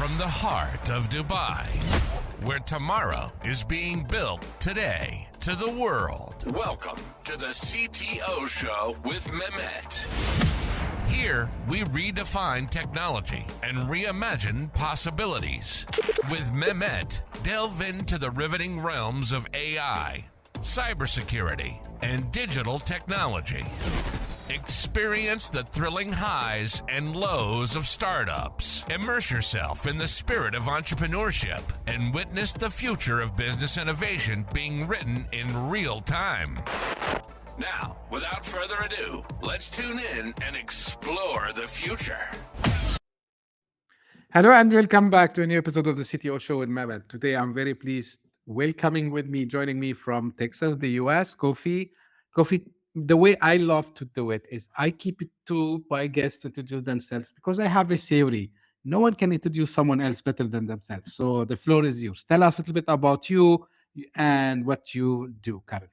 from the heart of Dubai, where tomorrow is being built today, to the world. Welcome to the CTO Show with Mehmet. Here, we redefine technology and reimagine possibilities. With Mehmet, delve into the riveting realms of AI, cybersecurity, and digital technology. Experience the thrilling highs and lows of startups. Immerse yourself in the spirit of entrepreneurship and witness the future of business innovation being written in real time. Now, without further ado, let's tune in and explore the future. Hello and welcome back to a new episode of the CTO Show with Mehmet. Today I'm very pleased joining me from Texas, the US, Kofi. Kofi, the way I love to do it is I keep it to my guests to introduce themselves because I have a theory. No one can introduce someone else better than themselves. So the floor is yours. Tell us a little bit about you and what you do currently.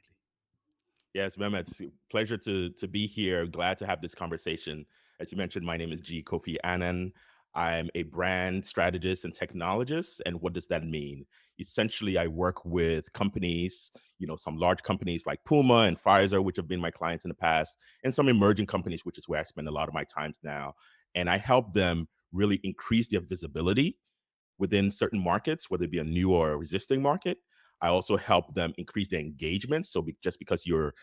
Yes, Mehmet, it's a pleasure to be here. Glad to have this conversation. As you mentioned, my name is Kofi Annan. I'm a brand strategist and technologist. And what does that mean? Essentially, I work with companies, some large companies like Puma and Pfizer, which have been my clients in the past, and some emerging companies, which is where I spend a lot of my times now. And I help them really increase their visibility within certain markets, whether it be a new or existing market. I also help them increase their engagement. So just because you're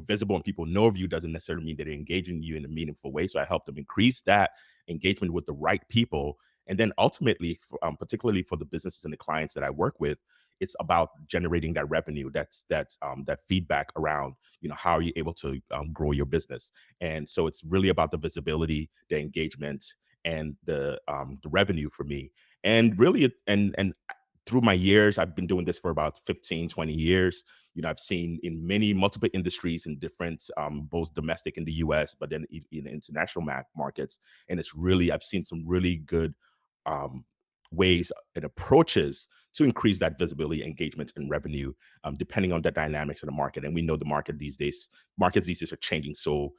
visible and people know of you doesn't necessarily mean that they're engaging you in a meaningful way. So I help them increase that engagement with the right people. And then ultimately, particularly for the businesses and the clients that I work with, it's about generating that revenue. That's that feedback around, how are you able to grow your business? And so it's really about the visibility, the engagement, and the revenue for me. And really, and through my years, I've been doing this for about 15, 20 years. I've seen in multiple industries in different, both domestic in the US, but then in international markets. And I've seen some really good ways and approaches to increase that visibility, engagement, and revenue, depending on the dynamics of the market. And we know the markets these days are changing so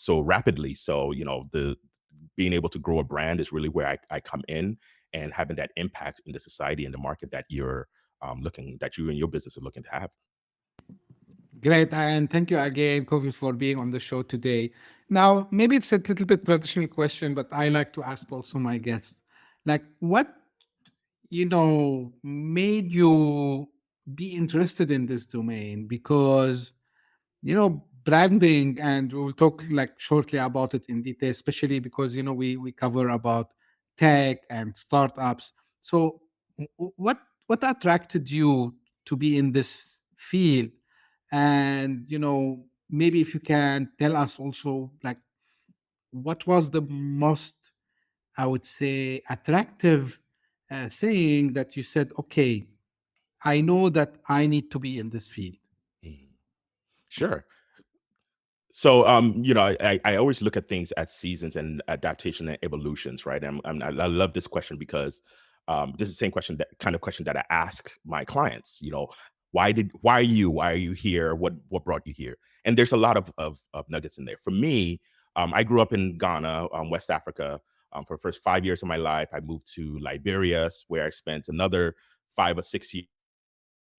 rapidly. So, the being able to grow a brand is really where I come in, and having that impact in the society and the market that you and your business are looking to have. Great. And thank you again, Kofi, for being on the show today. Now, maybe it's a little bit traditional question, but I like to ask also my guests, like what, made you be interested in this domain? Because, branding, and we'll talk like shortly about it in detail, especially because, we cover about tech and startups. So what attracted you to be in this field? And, maybe if you can tell us also, like, what was the most, I would say, attractive thing that you said, okay, I know that I need to be in this field? Sure. So, I always look at things as seasons and adaptation and evolutions, right? I love this question because this is the same kind of question that I ask my clients. Why are you here? What brought you here? And there's a lot of nuggets in there. For me, I grew up in Ghana, West Africa. For the first 5 years of my life, I moved to Liberia, where I spent another 5 or 6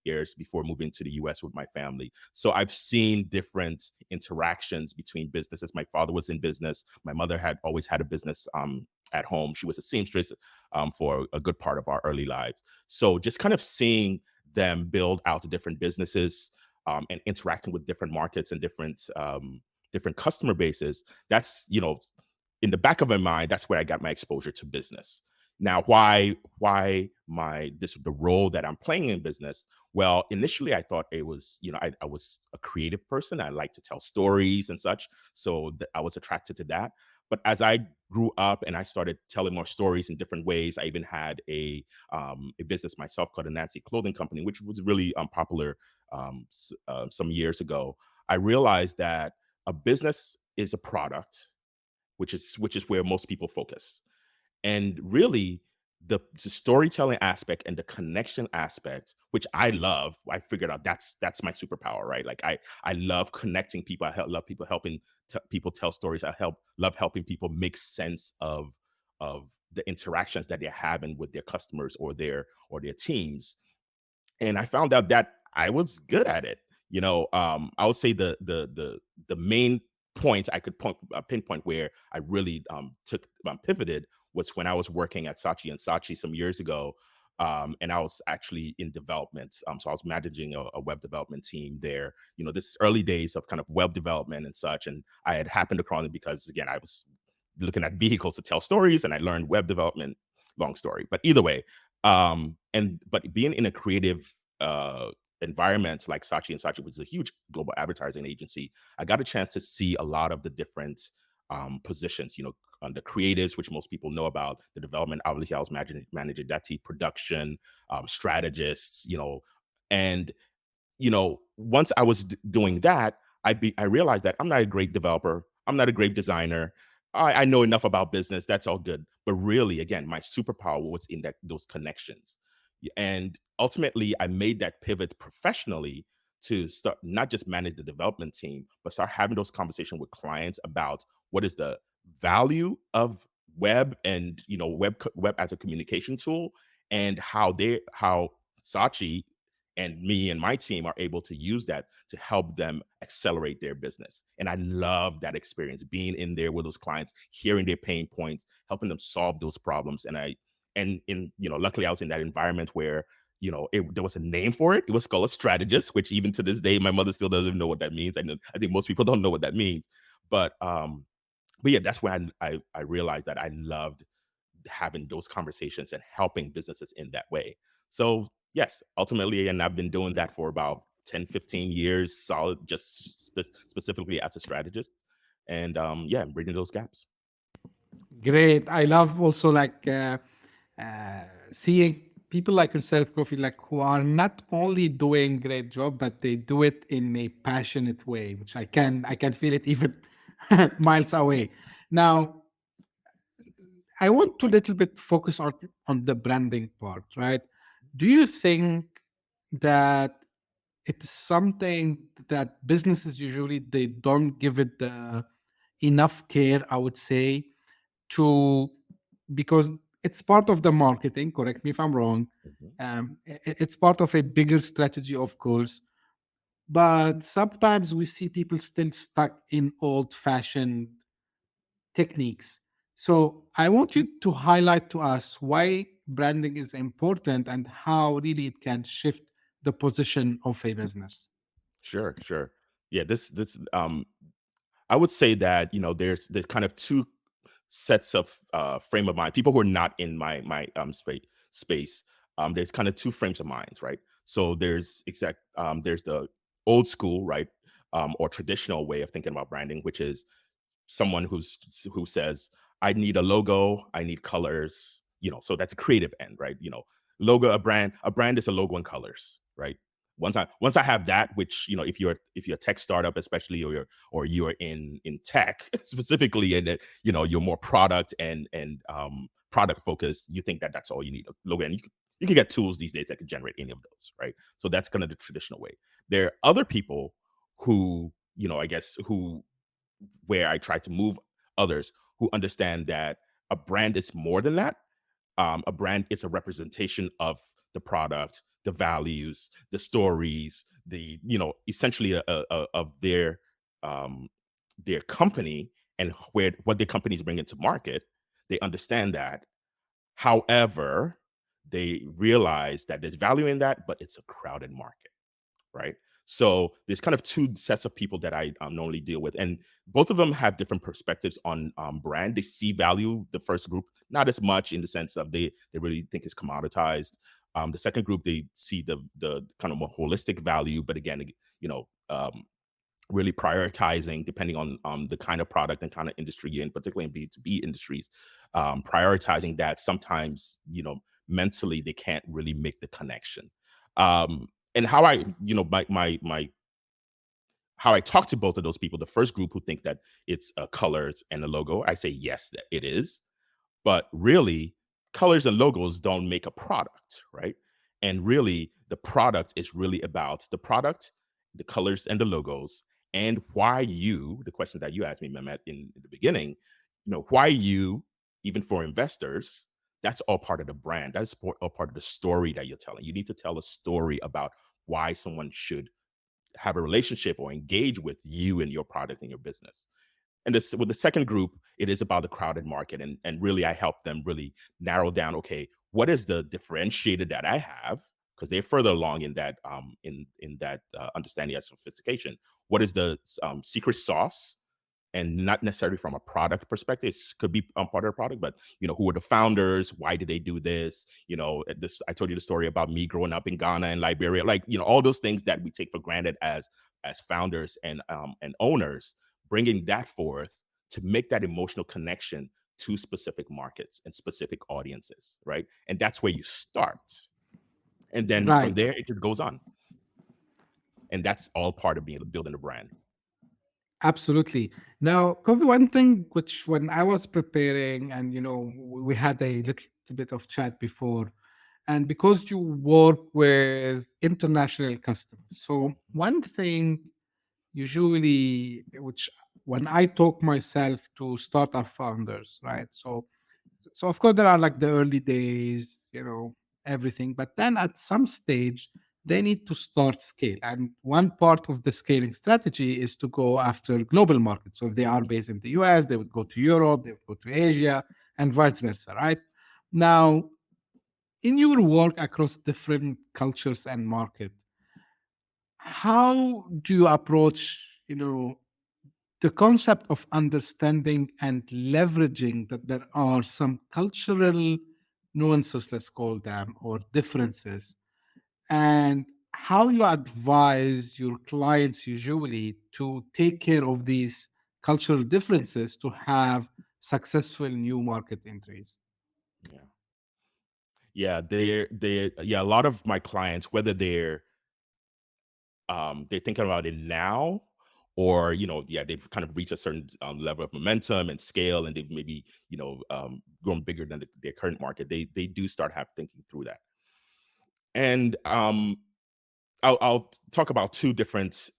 years before moving to the US with my family. So I've seen different interactions between businesses. My father was in business. My mother had always had a business at home. She was a seamstress for a good part of our early lives. So just kind of seeing them build out different businesses and interacting with different markets and different customer bases. That's, in the back of my mind, that's where I got my exposure to business. Now, why the role that I'm playing in business? Well, initially I thought it was, I was a creative person. I like to tell stories and such. So I was attracted to that. But as I grew up and I started telling more stories in different ways, I even had a business myself called a Nancy Clothing Company, which was really popular some years ago. I realized that a business is a product, which is where most people focus. And really, the storytelling aspect and the connection aspect, which I love, I figured out that's my superpower, right? Like I love connecting people. Love people helping people tell stories. Love helping people make sense of the interactions that they're having with their customers or their teams. And I found out that I was good at it. I would say the main point I could pinpoint where I really pivoted was when I was working at Saatchi and Saatchi some years ago. And I was actually in development. So I was managing a web development team there. This is early days of kind of web development and such. And I had happened across it because, again, I was looking at vehicles to tell stories, and I learned web development. Long story, but either way, but being in a creative environment like Saatchi and Saatchi, which is a huge global advertising agency, I got a chance to see a lot of the different positions, on the creatives, which most people know about, the development. Obviously, I was managing that team, production, strategists, and once I was doing that, I realized that I'm not a great developer. I'm not a great designer. I know enough about business. That's all good. But really, again, my superpower was in those connections. And ultimately, I made that pivot professionally to start not just manage the development team, but start having those conversations with clients about what is the value of web and web as a communication tool, and how Saatchi and me and my team are able to use that to help them accelerate their business. And I love that experience, being in there with those clients, hearing their pain points, helping them solve those problems. Luckily I was in that environment where, there was a name for it. It was called a strategist, which even to this day, my mother still doesn't know what that means. I think most people don't know what that means. But yeah, that's when I realized that I loved having those conversations and helping businesses in that way. So yes, ultimately, and I've been doing that for about 10, 15 years, solid, just specifically as a strategist. And yeah, I'm bridging those gaps. Great. I love also like seeing people like yourself, Kofi, like who are not only doing great job, but they do it in a passionate way, which I can feel it even miles away. Now, I want to little bit focus on the branding part, right? Do you think that it's something that businesses usually they don't give it enough care, I would say, to because it's part of the marketing. Correct me if I'm wrong. Mhm. It's part of a bigger strategy, of course, but sometimes we see people still stuck in old-fashioned techniques. So I want you to highlight to us why branding is important and how really it can shift the position of a business. Sure, sure. Yeah, this I would say that there's kind of two sets of frame of mind. People who are not in my space. There's kind of two frames of minds, right? So there's the old school, right, or traditional way of thinking about branding, which is someone who says, I need a logo, I need colors, so that's a creative end, right? Logo, a brand is a logo and colors, right? Once I have that, which, if you're a tech startup, especially, or you're in tech specifically, and that, you're more product and product focused, you think that that's all you need, a logo. And you can get tools these days that can generate any of those, right? So that's kind of the traditional way. There are other people who, I guess, where I try to move others, who understand that a brand is more than that. A brand is a representation of the product, the values, the stories, essentially of their company, and what their company is bringing to market. They understand that. However, they realize that there's value in that, but it's a crowded market, right? So there's kind of two sets of people that I normally deal with, and both of them have different perspectives on brand. They see value. The first group, not as much, in the sense of they really think it's commoditized. The second group, they see the kind of more holistic value, but again, really prioritizing, depending on the kind of product and kind of industry you're in, particularly in B2B industries, prioritizing that. Sometimes, mentally they can't really make the connection. And how I, my how I talk to both of those people, the first group who think that it's colors and a logo, I say yes, that it is. But really, colors and logos don't make a product, right? And really, the product is really about the product, the colors and the logos, and why the question that you asked me, Mehmet, in the beginning, why you even for investors, that's all part of the brand. That's all part of the story that you're telling. You need to tell a story about why someone should have a relationship or engage with you and your product and your business. And this, with the second group, it is about the crowded market. And really, I help them really narrow down, okay, what is the differentiator that I have? Because they're further along in that understanding of sophistication. What is the secret sauce? And not necessarily from a product perspective. It could be part of the product, but who are the founders? Why did they do this? I told you the story about me growing up in Ghana and Liberia, like all those things that we take for granted as founders and owners, bringing that forth to make that emotional connection to specific markets and specific audiences, right? And that's where you start, and then from Right. there it just goes on, and that's all part of building a brand. Absolutely. Now, Kofi, one thing which when I was preparing, and we had a little bit of chat before, and because you work with international customers, so one thing usually, which when I talk myself to startup founders, right? So of course there are like the early days, everything, but then at some stage they need to start scale. And one part of the scaling strategy is to go after global markets. So if they are based in the US, they would go to Europe, they would go to Asia, and vice versa, right? Now, in your work across different cultures and market, how do you approach, the concept of understanding and leveraging that there are some cultural nuances, let's call them, or differences, and how you advise your clients usually to take care of these cultural differences to have successful new market entries? Yeah. Yeah, a lot of my clients, whether they're thinking about it now, or they've kind of reached a certain level of momentum and scale, and they've maybe grown bigger than their current market. They do start thinking through that. And I'll talk about two different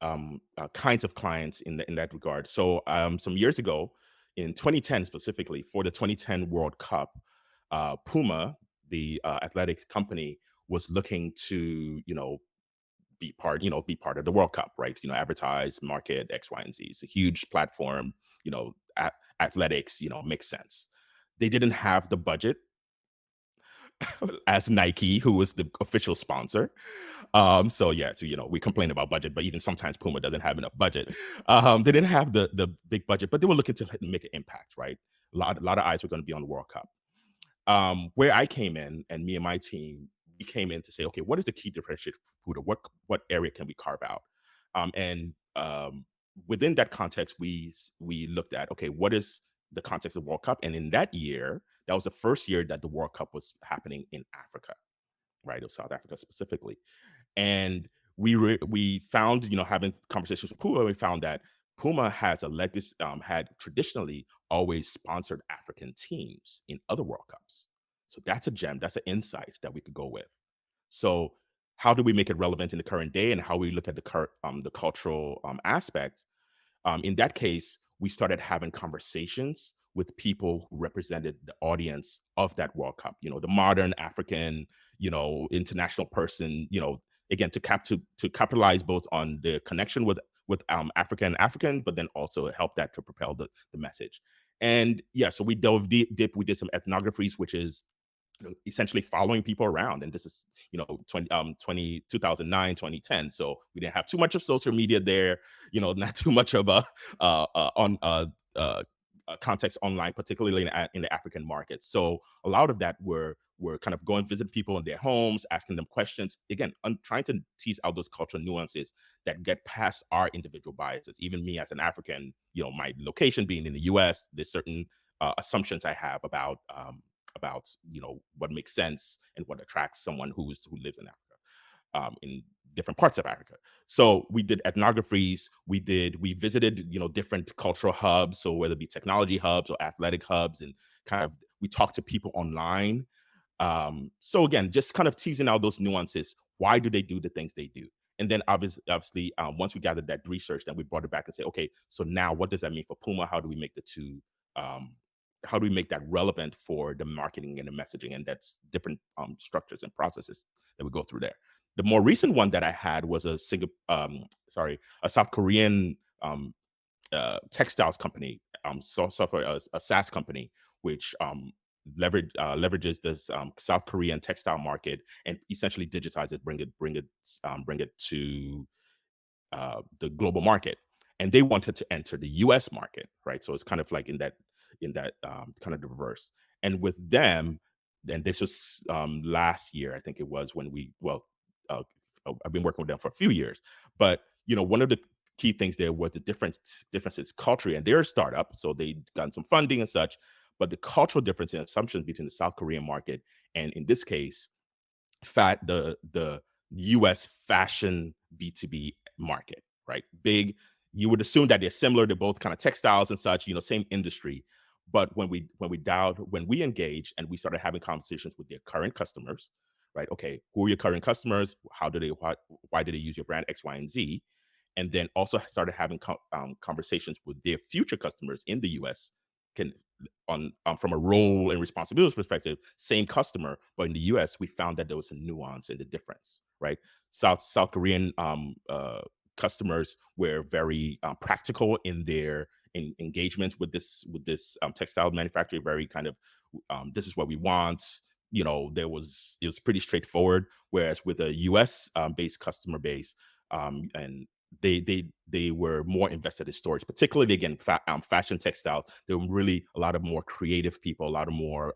kinds of clients in that regard. So some years ago, in 2010 specifically, for the 2010 World Cup, Puma, the athletic company, was looking to be part of the World Cup, right? Advertise, market X, Y, and Z. It's a huge platform. Athletics, makes sense. They didn't have the budget as Nike, who was the official sponsor. So we complain about budget, but even sometimes Puma doesn't have enough budget. They didn't have the big budget, but they were looking to make an impact, right? A lot of eyes were going to be on the World Cup. Where I came in, and me and my team, we came in to say, okay, what is the key differentiator for Huda? What area can we carve out? And within that context, we looked at, okay, what is the context of World Cup? And in that year, that was the first year that the World Cup was happening in Africa, right? Of South Africa specifically. And we found, having conversations with Puma, we found that Puma has a legacy, had traditionally always sponsored African teams in other World Cups. So that's a gem, that's an insight that we could go with. So how do we make it relevant in the current day, and how we look at the cultural aspect? In that case, we started having conversations with people who represented the audience of that World Cup. The modern African, international person. Again, to capitalize both on the connection with African, but then also help that to propel the message. And so we dove deep. We did some ethnographies, which is essentially following people around. And this is 2009, 2010, so we didn't have too much of social media there, not too much of a on context online, particularly in the African market. So a lot of that were kind of going visit people in their homes, asking them questions, again, trying to tease out those cultural nuances that get past our individual biases. Even me as an African, my location being in the US, there's certain assumptions I have about what makes sense and what attracts someone who lives in Africa, in different parts of Africa. So we did ethnographies. We visited different cultural hubs. So whether it be technology hubs or athletic hubs, and kind of we talked to people online. So again, just kind of teasing out those nuances. Why do they do the things they do? And then obviously, once we gathered that research, then we brought it back and said, okay, so now what does that mean for Puma? How do we make the two make that relevant for the marketing and the messaging? And that's different structures and processes that we go through there. The more recent one that I had was a South Korean textiles company, software, a SaaS company, which leverages this South Korean textile market and essentially digitize it, bring it to the global market. And they wanted to enter the U.S. market, right? So it's kind of like in that kind of the reverse. And with them, and this was last year, I think it was, when I've been working with them for a few years, but one of the key things there was the differences culturally, and they're a startup, so they got some funding and such, but the cultural difference and assumptions between the South Korean market and, in this case, the US fashion B2B market, right? Big. You would assume that they're similar. They're both kind of textiles and such, same industry. But when we engaged and we started having conversations with their current customers, right? Okay, who are your current customers? Why do they use your brand X, Y, and Z? And then also started having conversations with their future customers in the US. From a role and responsibilities perspective, same customer, but in the US, we found that there was a nuance in the difference, right? South Korean customers were very practical in their engagements with this textile manufacturer. Very kind of this is what we want. It was pretty straightforward. Whereas with a US based customer base, and they were more invested in stories, particularly again fashion textiles. There were really a lot of more creative people, a lot of more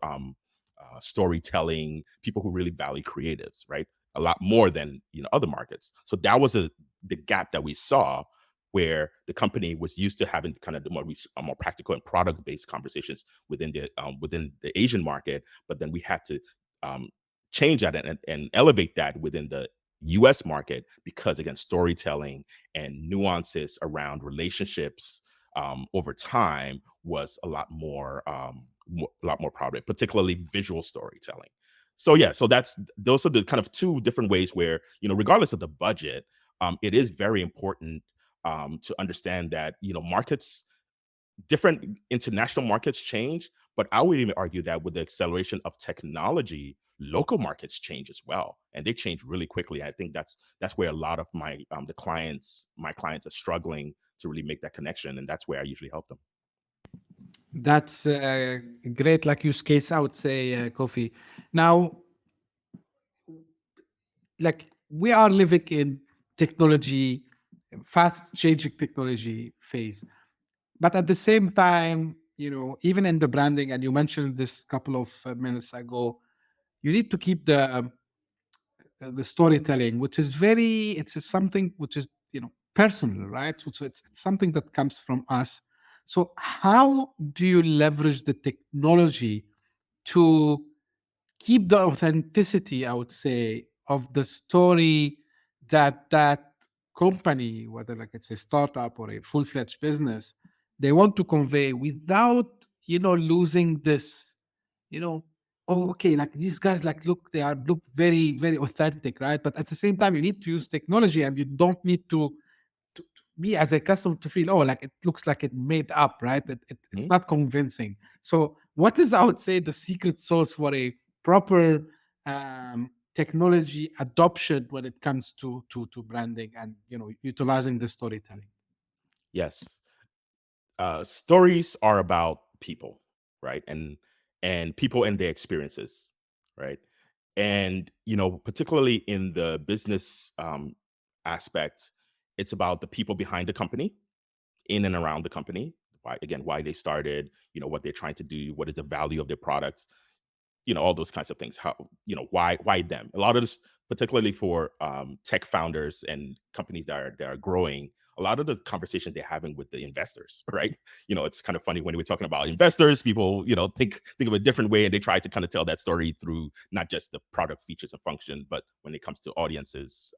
storytelling people who really value creatives, right? A lot more than other markets. So that was the gap that we saw, where the company was used to having kind of the more practical and product based conversations within the Asian market, but then we had to change that and elevate that within the US market, because again, storytelling and nuances around relationships over time was a lot more prominent, particularly visual storytelling. So yeah, so those are the kind of two different ways where, regardless of the budget, it is very important to understand that different international markets change, but I would even argue that with the acceleration of technology, local markets change as well, and they change really quickly. I think that's where a lot of my clients are struggling to really make that connection, and that's where I usually help them. That's great, like use case, I would say, Kofi. Now, like we are living in technology, fast changing technology phase. But at the same time, even in the branding, and you mentioned this couple of minutes ago, you need to keep the storytelling, which is it's something which is personal, right? So it's something that comes from us. So how do you leverage the technology to keep the authenticity, I would say, of the story that company, whether like it's a startup or a full-fledged business, they want to convey without losing this, you know oh, okay, like these guys look very, very authentic, right? But at the same time, you need to use technology, and you don't need to me as a customer to feel, oh, like it looks like it made up, right? It's not convincing. So what is, I would say, the secret sauce for a proper technology adoption when it comes to branding and utilizing the storytelling? Yes. Stories are about people, right? And people and their experiences, right? And particularly in the business aspect, it's about the people behind the company, in and around the company. Why they started, what they're trying to do, what is the value of their products, all those kinds of things. How, why them? A lot of this, particularly for tech founders and companies that are growing, a lot of the conversations they're having with the investors, right? It's kind of funny when we're talking about investors, people, think of a different way, and they try to kind of tell that story through not just the product features and function, but when it comes to audiences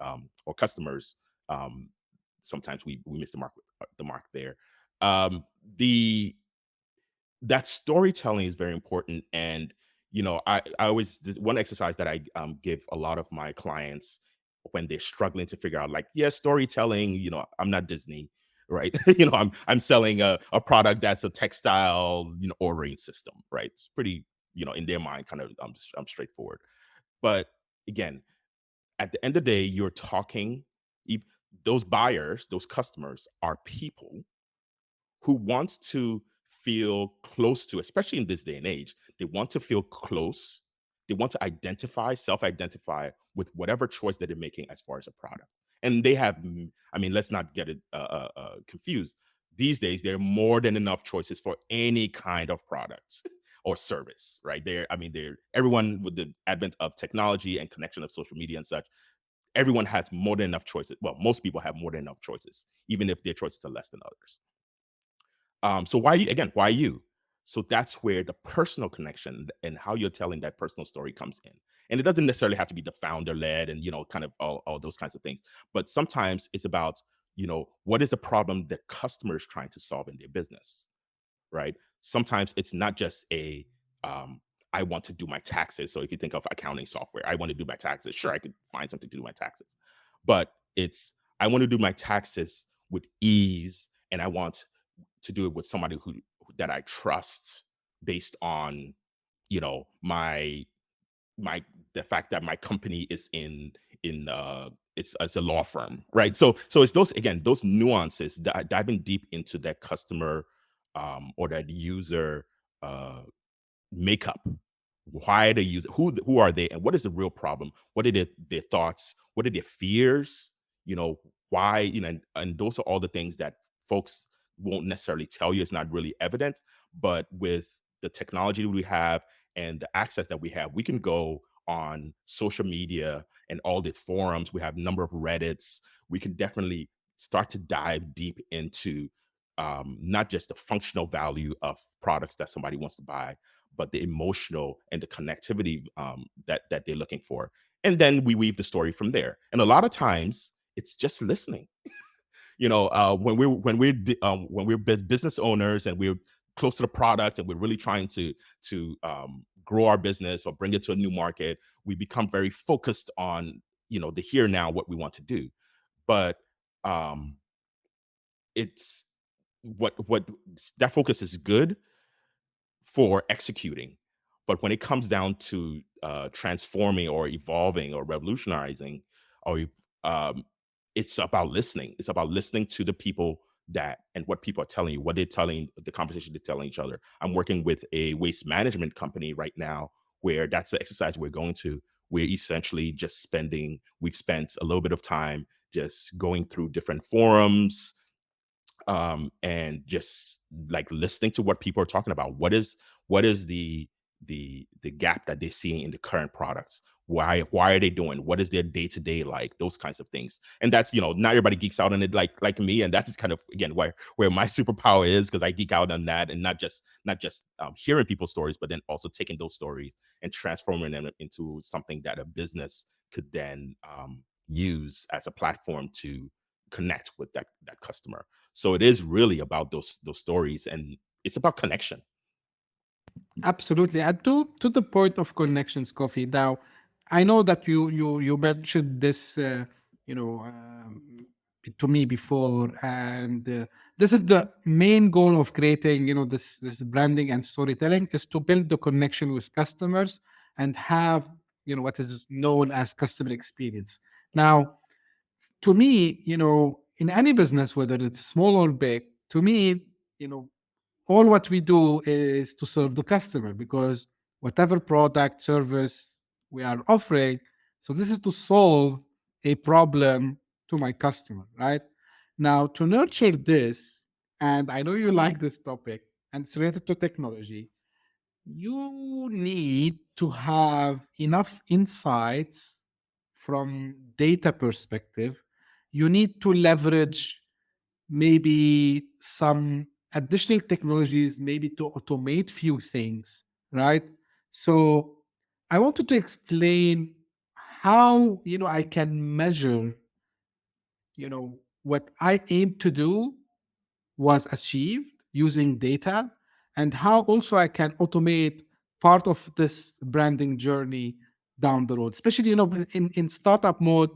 or customers, sometimes we miss the mark there. The That storytelling is very important. And I always, this one exercise that I give a lot of my clients when they're struggling to figure out, like, yeah, storytelling, I'm not Disney, right? I'm selling a product that's a textile, ordering system, right? It's pretty, in their mind, kind of I'm straightforward. But again, at the end of the day, you're talking. Those buyers, those customers, are people who wants to feel close to, especially in this day and age, they want to feel close. They want to self-identify with whatever choice that they're making as far as a product. And they have, let's not get it confused. These days, there are more than enough choices for any kind of products or service, right? Everyone, with the advent of technology and connection of social media and such, everyone has more than enough choices. Well, most people have more than enough choices, even if their choices are less than others. So why you? So that's where the personal connection and how you're telling that personal story comes in. And it doesn't necessarily have to be the founder led and, kind of all those kinds of things. But sometimes it's about, what is the problem the customer is trying to solve in their business, right? Sometimes it's not just I want to do my taxes. So if you think of accounting software, I want to do my taxes. Sure, I could find something to do my taxes. But I want to do my taxes with ease, and I want to do it with somebody that I trust, based on, my the fact that my company is in it's a law firm, right? So it's those nuances, diving deep into that customer or that user makeup. Why are they using? Who are they, and what is the real problem? What are their thoughts? What are their fears? Why? And those are all the things that folks won't necessarily tell you. It's not really evident, but with the technology we have and the access that we have, we can go on social media and all the forums. We have a number of Reddits. We can definitely start to dive deep into not just the functional value of products that somebody wants to buy, but the emotional and the connectivity that they're looking for. And then we weave the story from there. And a lot of times it's just listening. When we're business owners and we're close to the product and we're really trying to grow our business or bring it to a new market, we become very focused on the here and now, what we want to do. But it's what that focus is good for executing, but when it comes down to transforming or evolving or revolutionizing, or it's about listening. It's about listening to the people and what people are telling you, what they're telling, the conversation they're telling each other. I'm working with a waste management company right now, where that's the exercise we're going to. We're essentially just we've spent a little bit of time just going through different forums, and just like listening to what people are talking about. What is the gap that they're seeing in the current products? Why are they doing? What is their day-to-day like? Those kinds of things. And that's, not everybody geeks out on it like me. And that's kind of, again, where my superpower is, because I geek out on that, and not just hearing people's stories, but then also taking those stories and transforming them into something that a business could then use as a platform to connect with that customer. So it is really about those stories, and it's about connection. Absolutely. And to the point of connections, Coffee. Now, I know that you mentioned this, to me before, and this is the main goal of creating, this branding and storytelling, is to build the connection with customers and have, what is known as customer experience. Now, to me, in any business, whether it's small or big, to me, all what we do is to serve the customer, because whatever product, service we are offering, so this is to solve a problem to my customer, right? Now, to nurture this, and I know you like this topic, and it's related to technology, you need to have enough insights from data perspective. You need to leverage maybe some additional technologies, maybe to automate few things, right? So I wanted to explain how, I can measure, what I aim to do was achieved using data, and how also I can automate part of this branding journey down the road. Especially, in startup mode,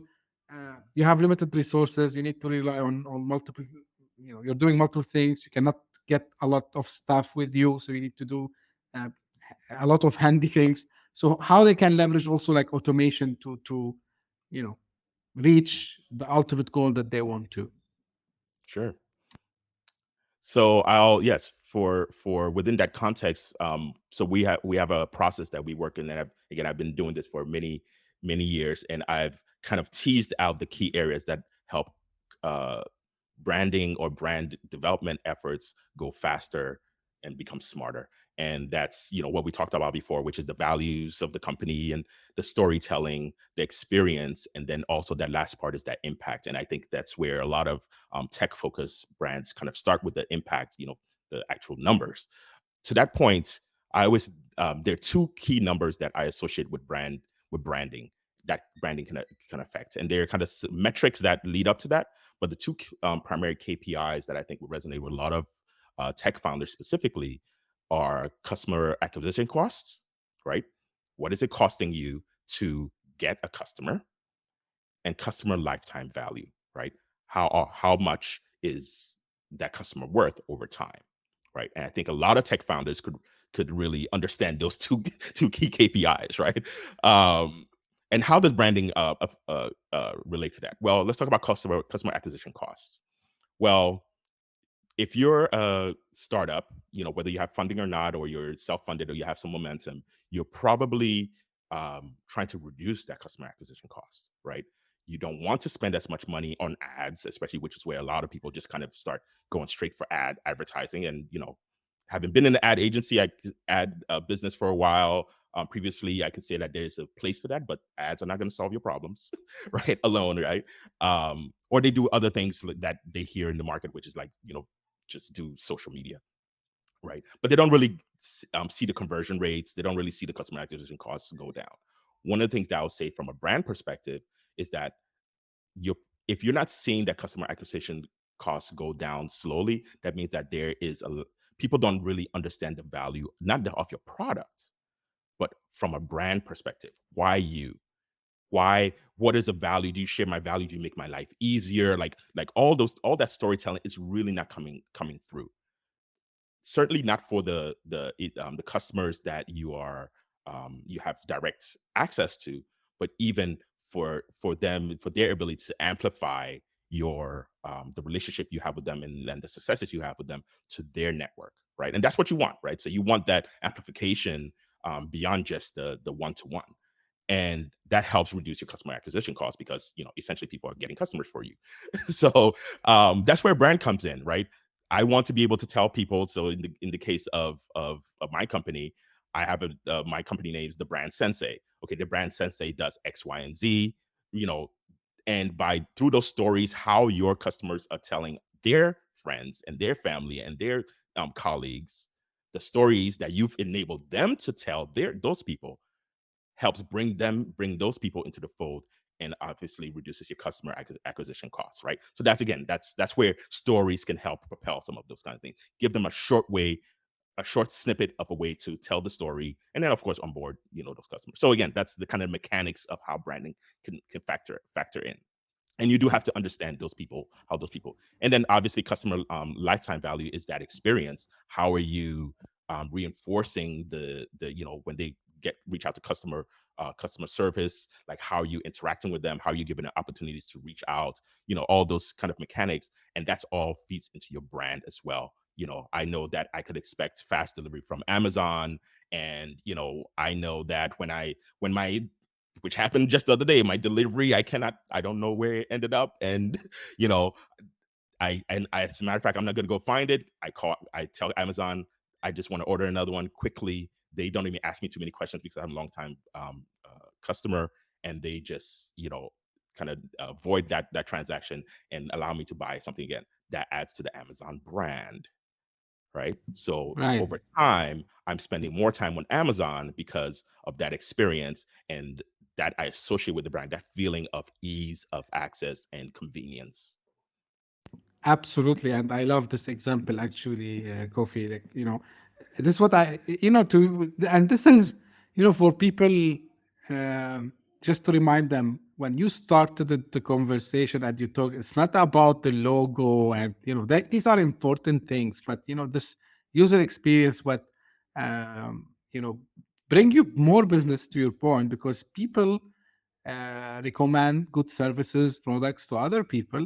you have limited resources. You need to rely on multiple you're doing multiple things. You cannot get a lot of stuff with you, so you need to do uh, a lot of handy things. So how they can leverage also like automation to you know reach the ultimate goal that they want to. Sure. So I'll yes for within that context. So we have a process that we work in, and I've been doing this for many years, and I've kind of teased out the key areas that help uh, branding or brand development efforts go faster and become smarter. And that's what we talked about before, which is the values of the company and the storytelling, the experience, and then also that last part is that impact. And I think that's where a lot of tech focused brands kind of start with the impact, the actual numbers. To that point, I always there are two key numbers that I associate with branding that branding can affect, and they're kind of metrics that lead up to that. But the two primary KPIs that I think would resonate with a lot of tech founders specifically are customer acquisition costs, right? What is it costing you to get a customer, and customer lifetime value, right? How much is that customer worth over time, right? And I think a lot of tech founders could really understand those two key KPIs, right? And how does branding relate to that? Well, let's talk about customer acquisition costs. Well, if you're a startup, whether you have funding or not, or you're self-funded or you have some momentum, you're probably trying to reduce that customer acquisition cost, right? You don't want to spend as much money on ads, especially, which is where a lot of people just kind of start going straight for advertising. And having been in the ad agency, ad business for a while, previously, I could say that there's a place for that, but ads are not going to solve your problems, right? Alone, right? Or they do other things that they hear in the market, which is like just do social media, right? But they don't really see the conversion rates. They don't really see the customer acquisition costs go down. One of the things that I would say from a brand perspective is that if you're not seeing that customer acquisition costs go down slowly, that means that people don't really understand the value, not of your product, but from a brand perspective. Why you? What is the value? Do you share my value? Do you make my life easier? Like all that storytelling is really not coming through. Certainly not for the customers that you have direct access to, but even for them, for their ability to amplify your the relationship you have with them, and the successes you have with them to their network, right? And that's what you want, right? So you want that amplification beyond just the one-to-one. And that helps reduce your customer acquisition costs because essentially people are getting customers for you. So that's where brand comes in, right? I want to be able to tell people. So in the case of my company, I have my company name is the Brand Sensei. Okay, the Brand Sensei does X, Y, and Z. And through those stories, how your customers are telling their friends and their family and their colleagues the stories that you've enabled them to tell those people helps bring those people into the fold, and obviously reduces your customer acquisition costs, right? So that's where stories can help propel some of those kind of things. Give them a short snippet of a way to tell the story, and then of course onboard those customers. So again, that's the kind of mechanics of how branding can factor in. And you do have to understand how those people, and then obviously customer lifetime value is that experience. How are you reinforcing the when they reach out to customer service, like how are you interacting with them, how are you giving them opportunities to reach out, all those kind of mechanics, and that's all feeds into your brand as well. I know that I could expect fast delivery from Amazon, and I know that when my which happened just the other day, my delivery, I don't know where it ended up, and you know as a matter of fact, I'm not going to go find it. I tell Amazon I just want to order another one quickly. They don't even ask me too many questions because I'm a long time customer, and they just kind of avoid that transaction and allow me to buy something again. That adds to the Amazon brand, right? So Right. over time, I'm spending more time on Amazon because of that experience, and that I associate with the brand, that feeling of ease of access and convenience. Absolutely, and I love this example actually, Kofi. Like this is what and this is for people, just to remind them when you started the conversation and you talk, it's not about the logo and these are important things, but this user experience, what um, you know bring you more business, to your point, because people recommend good services, products to other people.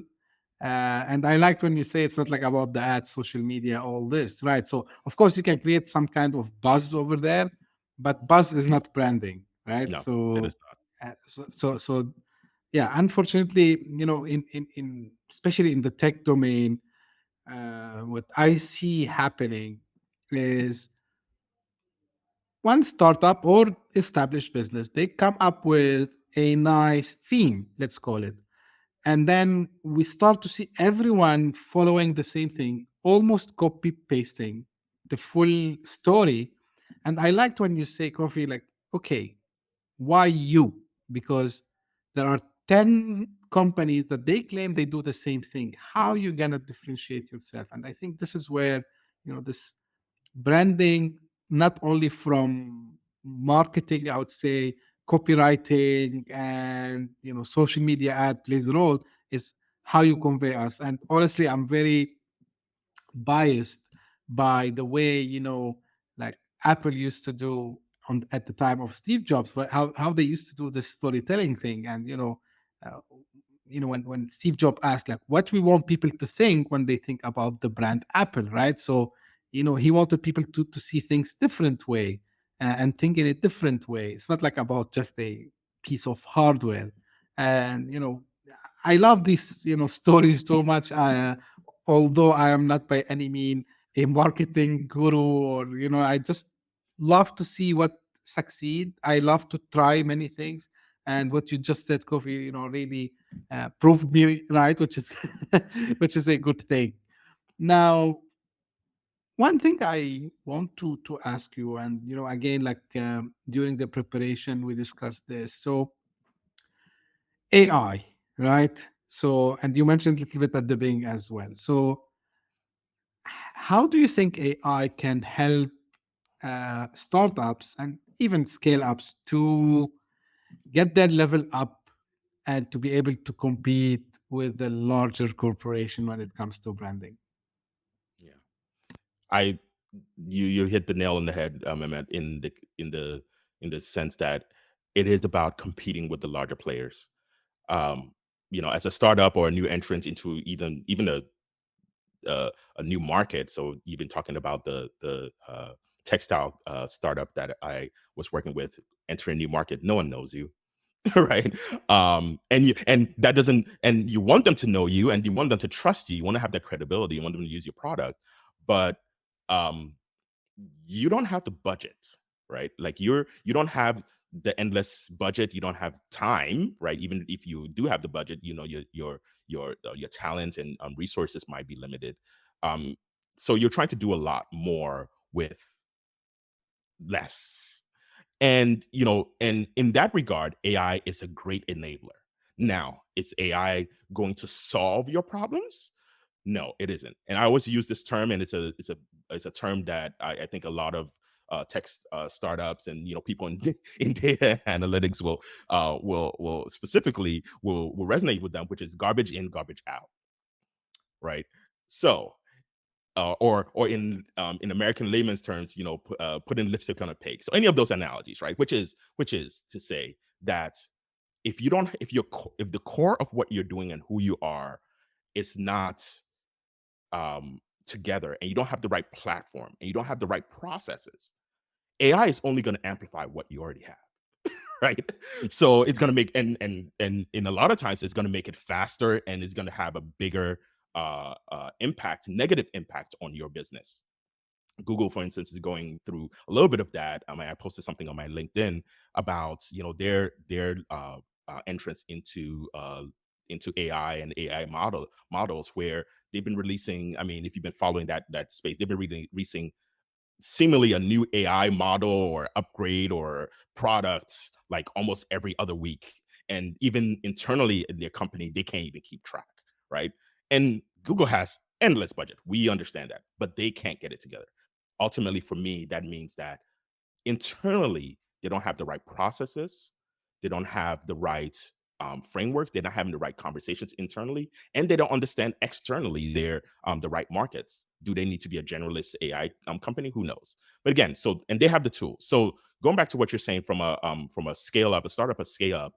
And I like when you say it's not like about the ads, social media, all this, right? So of course you can create some kind of buzz over there, but buzz is not branding, right? No, it is not. So yeah, unfortunately, in especially in the tech domain, what I see happening is one startup or established business, they come up with a nice theme, let's call it. And then we start to see everyone following the same thing, almost copy pasting the full story. And I liked when you say, Coffee, like, okay, why you? Because there are 10 companies that they claim they do the same thing. How you gonna differentiate yourself? And I think this is where, this branding, not only from marketing, I would say copywriting and social media ad plays a role, is how you convey us. And honestly, I'm very biased by the way, like Apple used to do at the time of Steve Jobs, but how they used to do this storytelling thing. And uh, when Steve Jobs asked, like, what we want people to think when they think about the brand Apple, right? So he wanted people to see things different way, and think in a different way. It's not like about just a piece of hardware. And I love these stories so much. Although I am not by any mean a marketing guru, or I just love to see what succeed. I love to try many things, and what you just said, Kofi, really proved me right, which is which is a good thing. Now, one thing I want to ask you, and again, like during the preparation, we discussed this. So AI, right? So, and you mentioned a little bit at the beginning as well. So, how do you think AI can help startups and even scale ups to get their level up and to be able to compete with the larger corporation when it comes to branding? Yeah. I you hit the nail on the head, Mehmet, in the sense that it is about competing with the larger players. Um, as a startup or a new entrant into even a new market. So you've been talking about the textile startup that I was working with entering a new market. No one knows you, right? And that doesn't, and you want them to know you, and you want them to trust you. You want to have that credibility. You want them to use your product, but um, you don't have the budget, right? Like you don't have the endless budget. You don't have time, right? Even if you do have the budget, your talent and resources might be limited. Um, so you're trying to do a lot more with less. And and in that regard, AI is a great enabler. Now, is AI going to solve your problems? No, it isn't. And I always use this term, and it's a term that I think a lot of tech startups and people in in data analytics will specifically will resonate with them, which is garbage in, garbage out, right? So or in American layman's terms, putting lipstick on a pig. So any of those analogies, right? Which is to say that if the core of what you're doing and who you are is not together, and you don't have the right platform, and you don't have the right processes, AI is only going to amplify what you already have. Right, so it's going to make and in a lot of times it's going to make it faster, and it's going to have a bigger negative impact on your business. Google, for instance, is going through a little bit of that. I posted something on my LinkedIn about their entrance into AI and AI models, where they've been releasing. I mean, if you've been following that space, they've been releasing seemingly a new AI model or upgrade or products like almost every other week. And even internally in their company, they can't even keep track, right? And Google has endless budget. We understand that, but they can't get it together. Ultimately, for me, that means that internally, they don't have the right processes. They don't have the right frameworks. They're not having the right conversations internally, and they don't understand externally the right markets. Do they need to be a generalist AI company? Who knows? But again, and they have the tools. So going back to what you're saying from a scale up, a startup, a scale up,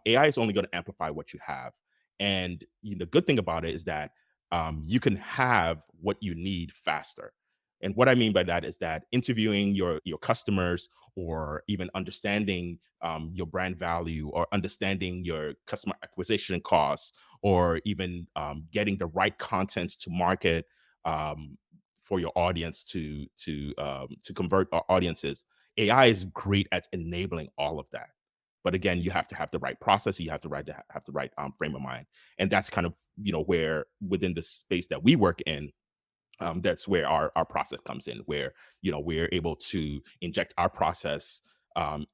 AI is only going to amplify what you have. And the good thing about it is that you can have what you need faster. And what I mean by that is that interviewing your customers, or even understanding your brand value, or understanding your customer acquisition costs, or even getting the right content to market for your audience to convert our audiences. AI is great at enabling all of that. But again, you have to have the right process. You have to have the right frame of mind, and that's kind of where within the space that we work in, that's where our process comes in, where we're able to inject our process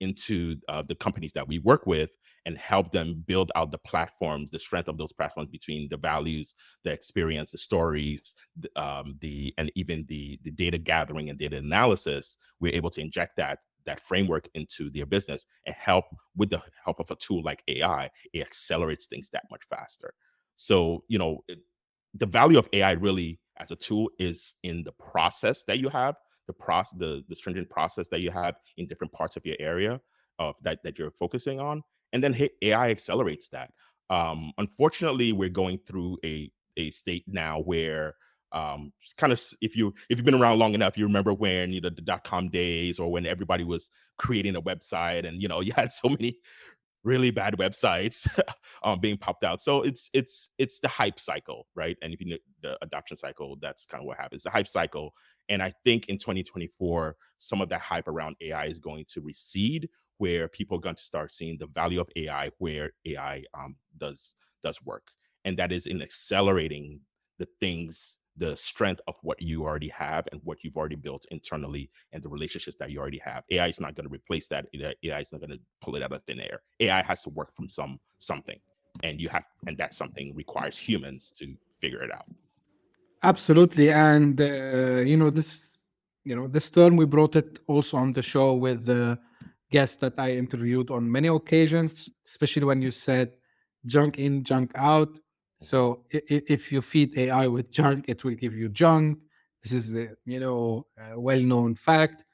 into the companies that we work with, and help them build out the platforms, the strength of those platforms, between the values, the experience, the stories, and even the data gathering and data analysis. We're able to inject that framework into their business, and help with the help of a tool like AI. It accelerates things that much faster. So the value of AI really as a tool is in the process that you have, the stringent process that you have in different parts of your area of that you're focusing on, and then AI accelerates that. Unfortunately, we're going through a state now where kind of, if you've been around long enough, you remember when the .com days, or when everybody was creating a website, and you had so many really bad websites being popped out. So it's the hype cycle, right? And if you know the adoption cycle, that's kind of what happens, the hype cycle. And I think in 2024, some of that hype around AI is going to recede, where people are going to start seeing the value of AI, where AI does work. And that is in accelerating the strength of what you already have, and what you've already built internally, and the relationships that you already have. AI is not going to replace that. AI is not going to pull it out of thin air. AI has to work from something, and that something requires humans to figure it out. Absolutely. And this term, we brought it also on the show with the guests that I interviewed on many occasions, especially when you said junk in, junk out. So if you feed AI with junk, it will give you junk. This is the well-known fact.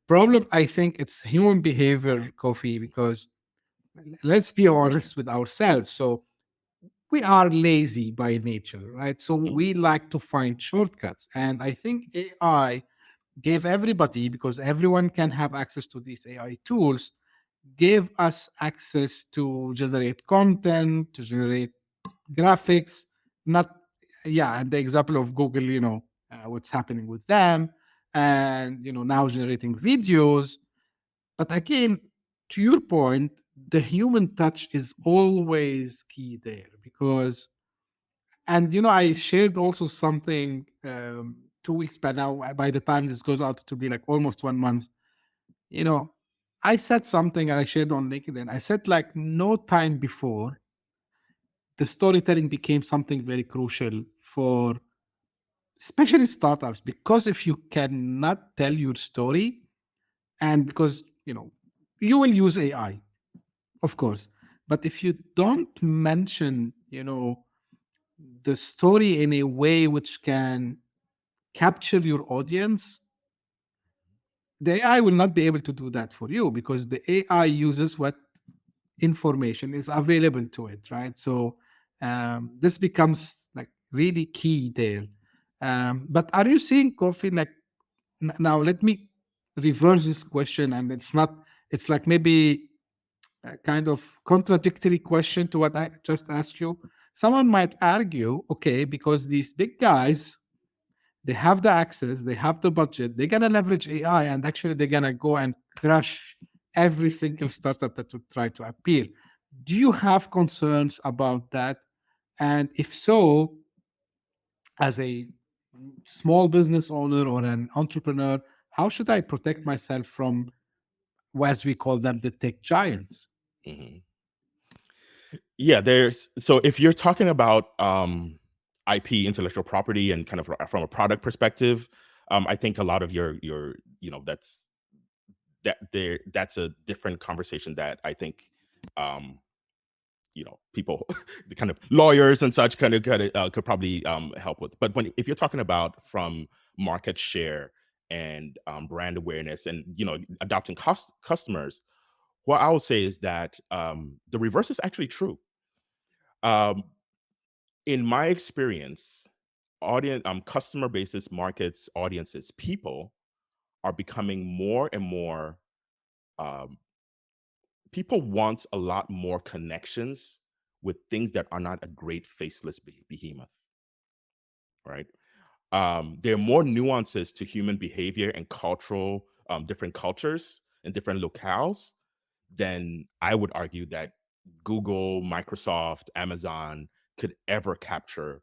Problem, I think it's human behavior, Kofi, because let's be honest with ourselves. So we are lazy by nature, right? So Mhm. we like to find shortcuts. And I think AI gave everybody, because everyone can have access to these AI tools, gave us access to generate content, to generate graphics, not, yeah, and the example of Google, what's happening with them, and, now generating videos. But again, to your point, the human touch is always key there, because, and I shared also something 2 weeks by now. By the time this goes out, to be like almost 1 month. You know, I said something, and I shared on LinkedIn. I said, like, no time before, the storytelling became something very crucial for especially startups, because if you cannot tell your story, and because you will use AI, of course, but if you don't mention the story in a way which can capture your audience, the AI will not be able to do that for you, because the AI uses what information is available to it, right? So this becomes like really key there. But are you seeing, Coffee, like, now let me reverse this question, and it's like maybe a kind of contradictory question to what I just asked you. Someone might argue, okay, because these big guys, they have the access, they have the budget, they're gonna leverage AI, and actually they're gonna go and crush every single startup that would try to appear. Do you have concerns about that? And if so, as a small business owner or an entrepreneur, how should I protect myself from, as we call them, the tech giants? Mhm. Yeah, so if you're talking about IP, intellectual property, and kind of from a product perspective, I think a lot of your that's a different conversation that I think um people, the kind of lawyers and such could probably help with. But if you're talking about from market share and brand awareness and adopting customers, what I would say is that the reverse is actually true. In my experience, customer bases, markets, audiences, people are becoming more and more. People want a lot more connections with things that are not a great faceless behemoth, right? There are more nuances to human behavior and cultural, different cultures and different locales than I would argue that Google, Microsoft, Amazon could ever capture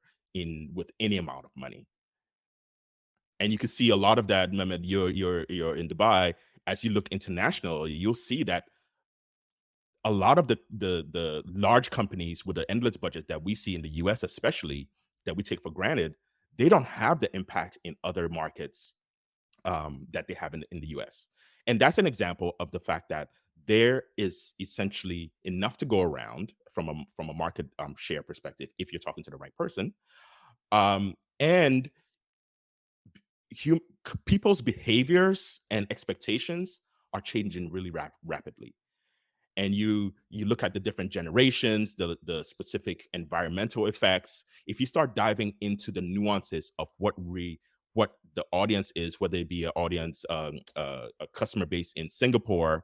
with any amount of money. And you can see a lot of that. Mehmet, you're in Dubai. As you look international, you'll see that a lot of the large companies with the endless budget that we see in the US, especially, that we take for granted, they don't have the impact in other markets that they have in the US. And that's an example of the fact that there is essentially enough to go around from a market share perspective, if you're talking to the right person. And people's behaviors and expectations are changing really rapidly. And you look at the different generations, the specific environmental effects. If you start diving into the nuances of what the audience is, whether it be an audience, a customer base in Singapore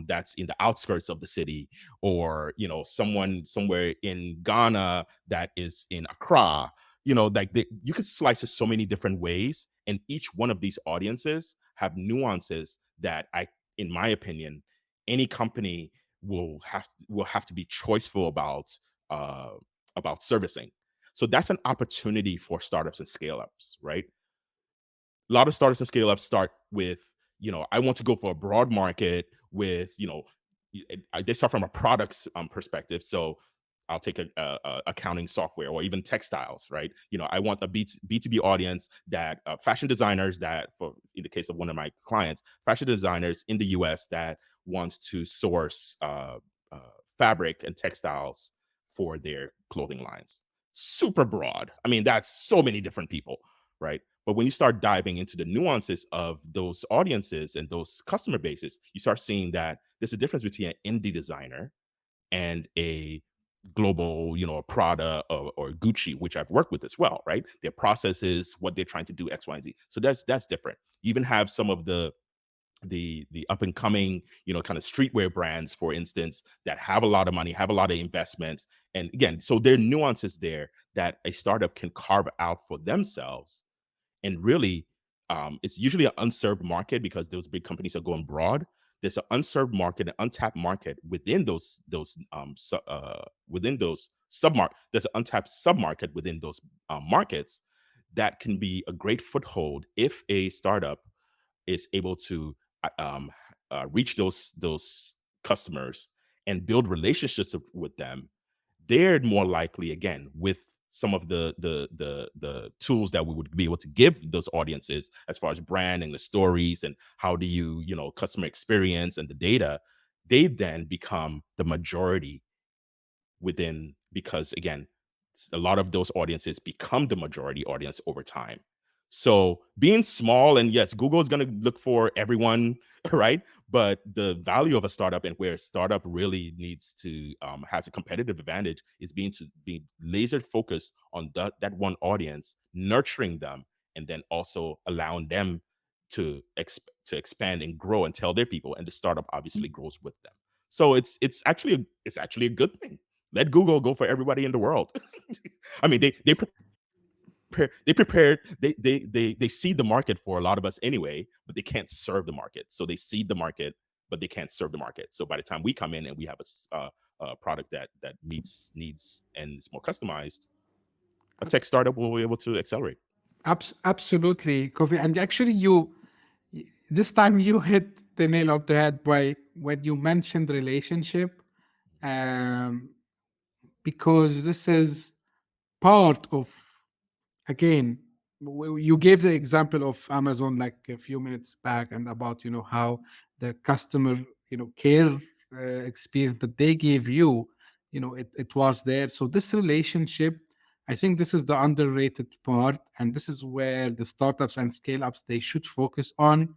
that's in the outskirts of the city, or someone somewhere in Ghana that is in Accra, you could slice it so many different ways, and each one of these audiences have nuances that in my opinion, any company will have to be choiceful about servicing. So that's an opportunity for startups and scale-ups, right? A lot of startups and scale-ups start with, I want to go for a broad market with, they start from a products perspective. So I'll take a accounting software or even textiles, right? I want a B2B audience that fashion designers that, in the case of one of my clients, fashion designers in the US that wants to source fabric and textiles for their clothing lines. Super broad. I mean, that's so many different people, right? But when you start diving into the nuances of those audiences and those customer bases, you start seeing that there's a difference between an indie designer and a global, a Prada or Gucci, which I've worked with as well, right? Their processes, what they're trying to do, X, Y, and Z. So that's different. You even have some of the up and coming, kind of streetwear brands, for instance, that have a lot of money, have a lot of investments. And again, so there are nuances there that a startup can carve out for themselves. And really, it's usually an unserved market because those big companies are going broad. There's an unserved market, an untapped market within within those submarket. There's an untapped submarket within those markets that can be a great foothold if a startup is able to reach those customers and build relationships with them. They're more likely, again, with some of the tools that we would be able to give those audiences as far as brand and the stories and how do you customer experience and the data, they then become the majority within, because again, a lot of those audiences become the majority audience over time. So being small, and yes, Google is going to look for everyone, right? But the value of a startup and where a startup really needs to has a competitive advantage is be laser focused on that one audience, nurturing them, and then also allowing them to expand and grow and tell their people, and the startup obviously grows with them. So it's actually a good thing. Let Google go for everybody in the world. I mean, they prepared, they seed the market for a lot of us anyway, but they can't serve the market. So they seed the market, but they can't serve the market. So by the time we come in and we have a product that meets needs and is more customized, a tech startup will be able to accelerate. Absolutely, Kofi. And actually, this time you hit the nail on the head by when you mentioned relationship, um, because this is part of, again, you gave the example of Amazon like a few minutes back, and about how the customer care experience that they give you, it was there. So this relationship, I think this is the underrated part, and this is where the startups and scale ups, they should focus on.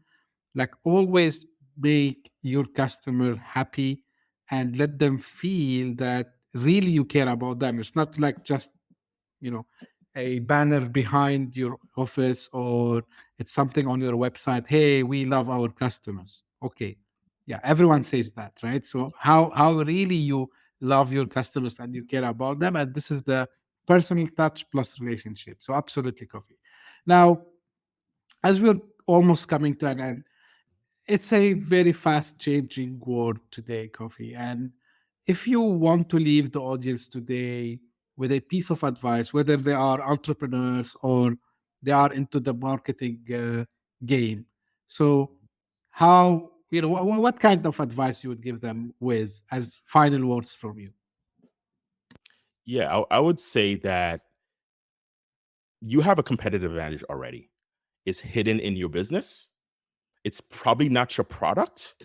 Like, always make your customer happy and let them feel that really you care about them. It's not like just, you know, a banner behind your office, or it's something on your website. Hey, we love our customers. Okay. Yeah, everyone says that, right? So how really you love your customers and you care about them. And this is the personal touch plus relationship. So absolutely, Coffee. Now, as we're almost coming to an end, it's a very fast changing world today, Kofi. And if you want to leave the audience today with a piece of advice, whether they are entrepreneurs or they are into the marketing game, so how, what kind of advice you would give them with as final words from you? Yeah, I would say that you have a competitive advantage already. It's hidden in your business. It's probably not your product.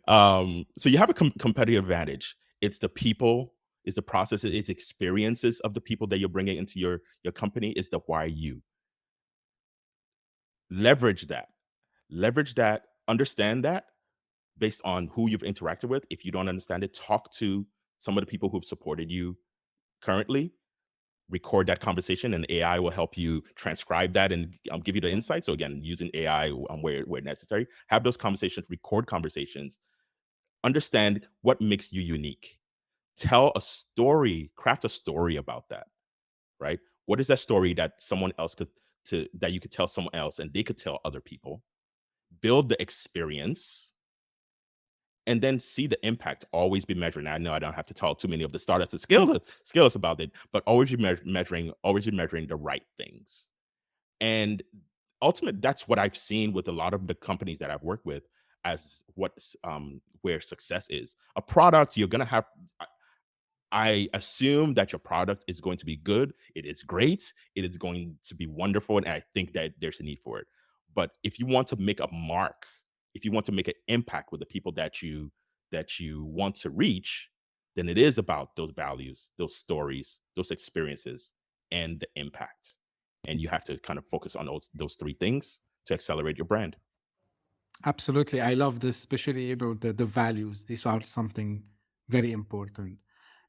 So you have a competitive advantage. It's the people, it's the processes, it's experiences of the people that you're bringing into your company. It's the why you leverage that, understand that based on who you've interacted with. If you don't understand it, talk to some of the people who've supported you currently, record that conversation, and AI will help you transcribe that and give you the insight. So again, using AI where necessary, have those conversations, record conversations, understand what makes you unique. Tell a story, craft a story about that, right? What is that story that someone else that you could tell someone else and they could tell other people? Build the experience and then see the impact. Always be measuring. I know I don't have to tell too many of the startups to scale us about it, but always be measuring, the right things. And ultimately, that's what I've seen with a lot of the companies that I've worked with as where success is. A product, you're gonna have. I assume that your product is going to be good. It is great. It is going to be wonderful. And I think that there's a need for it. But if you want to make a mark, if you want to make an impact with the people that you want to reach, then it is about those values, those stories, those experiences, and the impact. And you have to kind of focus on those three things to accelerate your brand. Absolutely. I love this, especially, the values. These are something very important.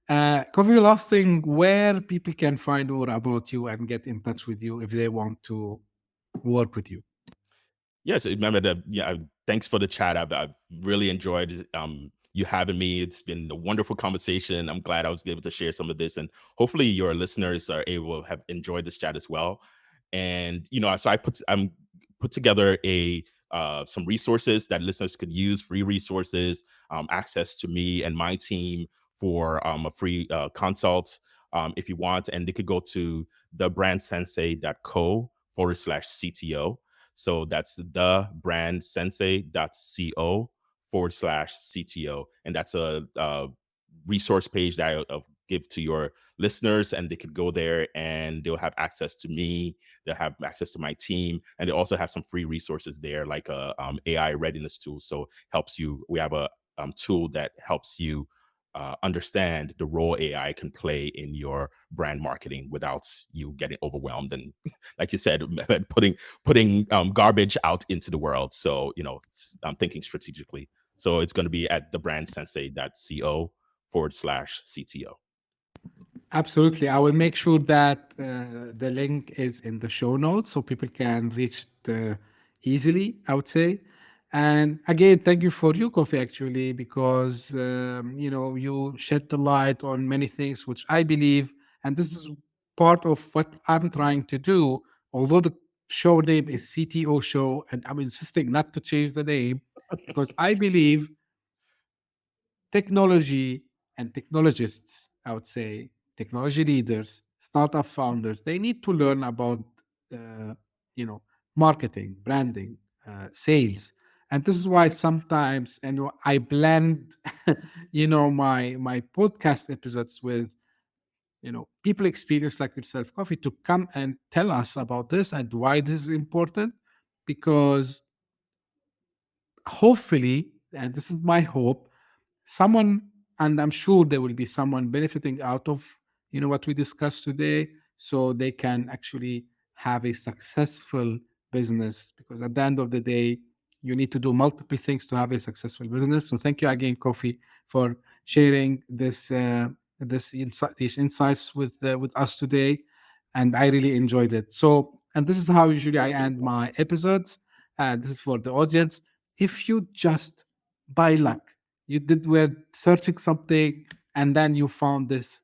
Cover, last thing, where people can find more about you and get in touch with you if they want to work with you. Yes, remember that. Yeah, thanks for the chat. I've really enjoyed you having me. It's been a wonderful conversation. I'm glad I was able to share some of this, and hopefully your listeners are able to have enjoyed this chat as well. And so I'm put together a some resources that listeners could use, free resources, access to me and my team for a free consult if you want, and they could go to thebrandsensei.co/CTO. So that's the brandsensei.co/CTO. And that's a resource page that I'll give to your listeners, and they could go there and they'll have access to me. They'll have access to my team, and they also have some free resources there, like a AI readiness tool. So helps you. We have a tool that helps you understand the role AI can play in your brand marketing without you getting overwhelmed and, like you said, putting garbage out into the world. So I'm thinking strategically. So it's going to be at thebrandsensei.co/CTO. Absolutely. I will make sure that the link is in the show notes so people can reach it easily, I would say. And again, thank you for you, Kofi, actually, because you shed the light on many things which I believe, and this is part of what I'm trying to do. Although the show name is CTO Show, and I'm insisting not to change the name because I believe technology and technologists, I would say, technology leaders, startup founders, they need to learn about, uh, you know, marketing, branding, sales. And this is why sometimes, and I blend, my podcast episodes with, people experience like yourself, Coffee, to come and tell us about this and why this is important. Because hopefully, and this is my hope, someone and I'm sure there will be someone benefiting out of what we discussed today, so they can actually have a successful business, because at the end of the day you need to do multiple things to have a successful business. So thank you again, Kofi, for sharing these insights with us today, and I really enjoyed it. So, and this is how usually I end my episodes. This is for the audience. If you just by luck were searching something and then you found this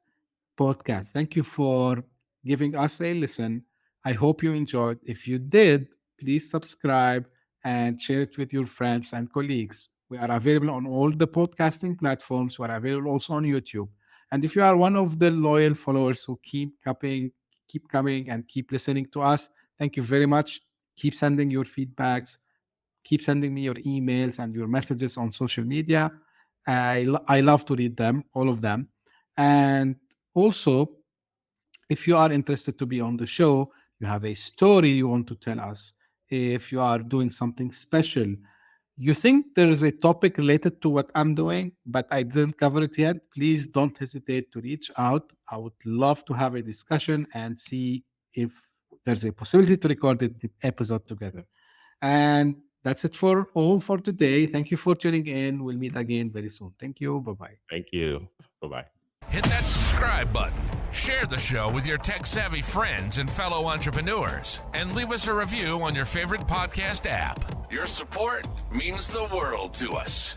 podcast, thank you for giving us a listen. I hope you enjoyed. If you did, please subscribe and share it with your friends and colleagues. We are available on all the podcasting platforms. We are available also on YouTube. And if you are one of the loyal followers who keep coming and keep listening to us, thank you very much. Keep sending your feedbacks. Keep sending me your emails and your messages on social media. I love to read them, all of them. And also, if you are interested to be on the show, you have a story you want to tell us, if you are doing something special, you think there is a topic related to what I'm doing, but I didn't cover it yet, please don't hesitate to reach out. I would love to have a discussion and see if there's a possibility to record an episode together. And that's it for today. Thank you for tuning in. We'll meet again very soon. Thank you. Bye-bye. Thank you. Bye-bye. Hit that subscribe button, share the show with your tech-savvy friends and fellow entrepreneurs, and leave us a review on your favorite podcast app. Your support means the world to us.